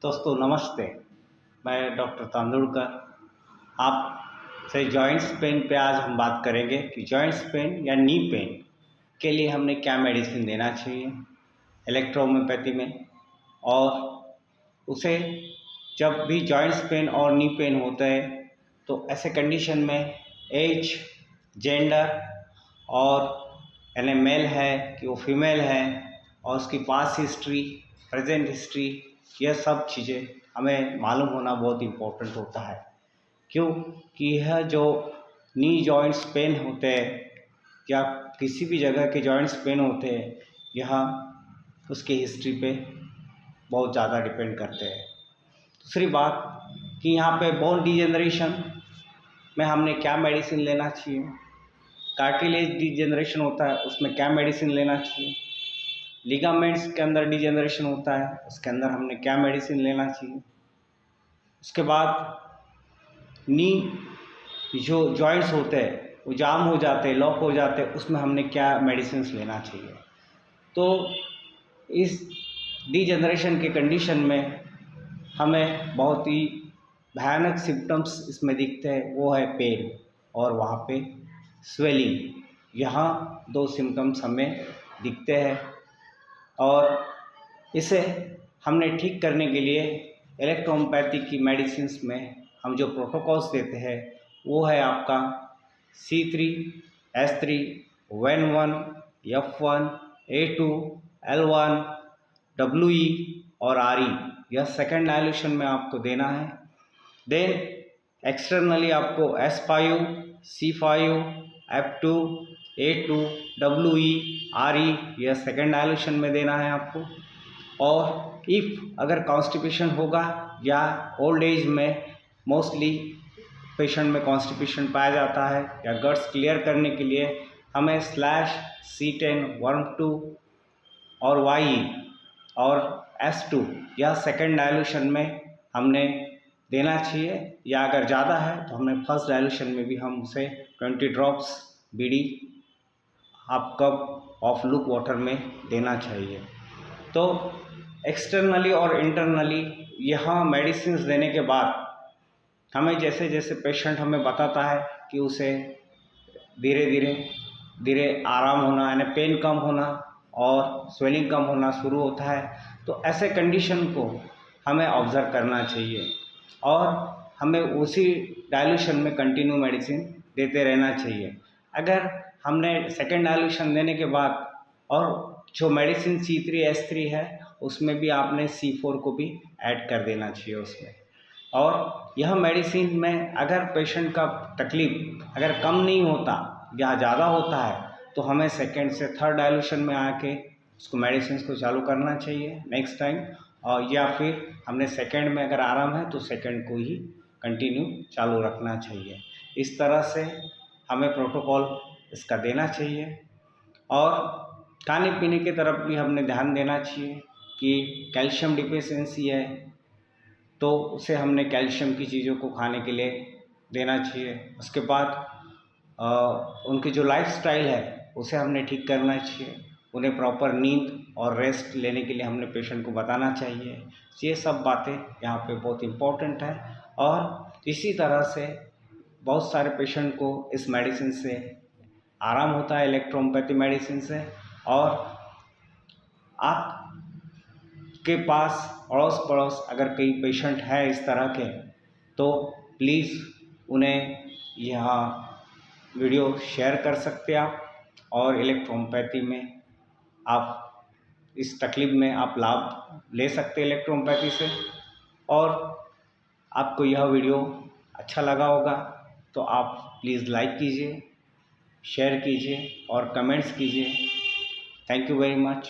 दोस्तों नमस्ते। मैं डॉक्टर तांदुलकर आपसे जॉइंट्स पेन पे आज हम बात करेंगे कि जॉइंट्स पेन या नी पेन के लिए हमने क्या मेडिसिन देना चाहिए इलेक्ट्रोहोम्योपैथी में, और उसे जब भी जॉइंट्स पेन और नी पेन होता है तो ऐसे कंडीशन में एज, जेंडर और यानी मेल है कि वो फीमेल है और उसकी पास्ट हिस्ट्री, प्रेजेंट हिस्ट्री, यह सब चीज़ें हमें मालूम होना बहुत इम्पोर्टेंट होता है। क्यों कि यह जो नी जॉइंट्स पेन होते हैं या किसी भी जगह के जॉइंट्स पेन होते हैं, यह उसकी हिस्ट्री पे बहुत ज़्यादा डिपेंड करते हैं। दूसरी बात कि यहाँ पे बोन डिजेनरेशन में हमने क्या मेडिसिन लेना चाहिए, कार्टिलेज डिजेनरेशन होता है उसमें क्या मेडिसिन लेना चाहिए, लिगामेंट्स के अंदर डिजेनरेशन होता है उसके अंदर हमने क्या मेडिसिन लेना चाहिए। उसके बाद नी जो जॉइंट्स होते हैं वो जाम हो जाते हैं, लॉक हो जाते हैं, उसमें हमने क्या मेडिसिन लेना चाहिए। तो इस डिजेनरेशन के कंडीशन में हमें बहुत ही भयानक सिम्टम्स इसमें दिखते हैं, वो है पेन और वहाँ पे स्वेलिंग। यहाँ दो सिम्टम्स हमें दिखते हैं और इसे हमने ठीक करने के लिए इलेक्ट्रोहोम्योपैथी की मेडिसिन्स में हम जो प्रोटोकॉल्स देते हैं वो है आपका C3, S3, WEN1, F1, A2, L1, WE और RE। यह सेकेंड डायल्यूशन में आपको देना है। देन एक्सटर्नली आपको S5, C5, F2, A2, WE, RE यह सेकेंड डायल्यूशन में देना है आपको। और इफ़ अगर कॉन्स्टिपेशन होगा या ओल्ड एज में मोस्टली पेशेंट में कॉन्स्टिपेशन पाया जाता है या गट्स क्लियर करने के लिए हमें /C10, वर्म-2 और YE और S2 या सेकेंड डायल्यूशन में हमने देना चाहिए, या अगर ज़्यादा है तो हमें फर्स्ट डायल्यूशन में भी हम उसे 20 drops BD half cup of look water में देना चाहिए। तो एक्सटर्नली और इंटरनली यहाँ मेडिसिन देने के बाद हमें जैसे जैसे पेशेंट हमें बताता है कि उसे धीरे धीरे आराम होना यानी पेन कम होना और स्वेलिंग कम होना शुरू होता है, तो ऐसे कंडीशन को हमें ऑब्ज़र्व करना चाहिए और हमें उसी डायल्यूशन में कंटिन्यू मेडिसिन देते रहना चाहिए। अगर हमने सेकेंड डायल्यूशन देने के बाद और जो मेडिसिन C3, S3 है उसमें भी आपने C4 को भी ऐड कर देना चाहिए उसमें। और यह मेडिसिन में अगर पेशेंट का तकलीफ अगर कम नहीं होता या ज़्यादा होता है तो हमें सेकेंड से थर्ड डायल्यूशन में आके उसको मेडिसिन को चालू करना चाहिए नेक्स्ट टाइम, और या फिर हमने सेकेंड में अगर आराम है तो सेकेंड को ही कंटिन्यू चालू रखना चाहिए। इस तरह से हमें प्रोटोकॉल इसका देना चाहिए। और खाने पीने की तरफ भी हमने ध्यान देना चाहिए कि कैल्शियम डिफिशिएंसी है तो उसे हमने कैल्शियम की चीज़ों को खाने के लिए देना चाहिए। उसके बाद उनकी जो लाइफस्टाइल है उसे हमने ठीक करना चाहिए। उन्हें प्रॉपर नींद और रेस्ट लेने के लिए हमने पेशेंट को बताना चाहिए। ये सब बातें यहाँ पे बहुत इम्पोर्टेंट है। और इसी तरह से बहुत सारे पेशेंट को इस मेडिसिन से आराम होता है इलेक्ट्रोहोम्योपैथी मेडिसिन से। और आपके पास अड़ोस पड़ोस अगर कई पेशेंट है इस तरह के तो प्लीज़ उन्हें यह वीडियो शेयर कर सकते आप और इलेक्ट्रोहोम्योपैथी में आप इस तकलीफ में आप लाभ ले सकते हैं इलेक्ट्रोहोम्योपैथी से। और आपको यह वीडियो अच्छा लगा होगा तो आप प्लीज़ लाइक कीजिए, शेयर कीजिए और कमेंट्स कीजिए। Thank you very much.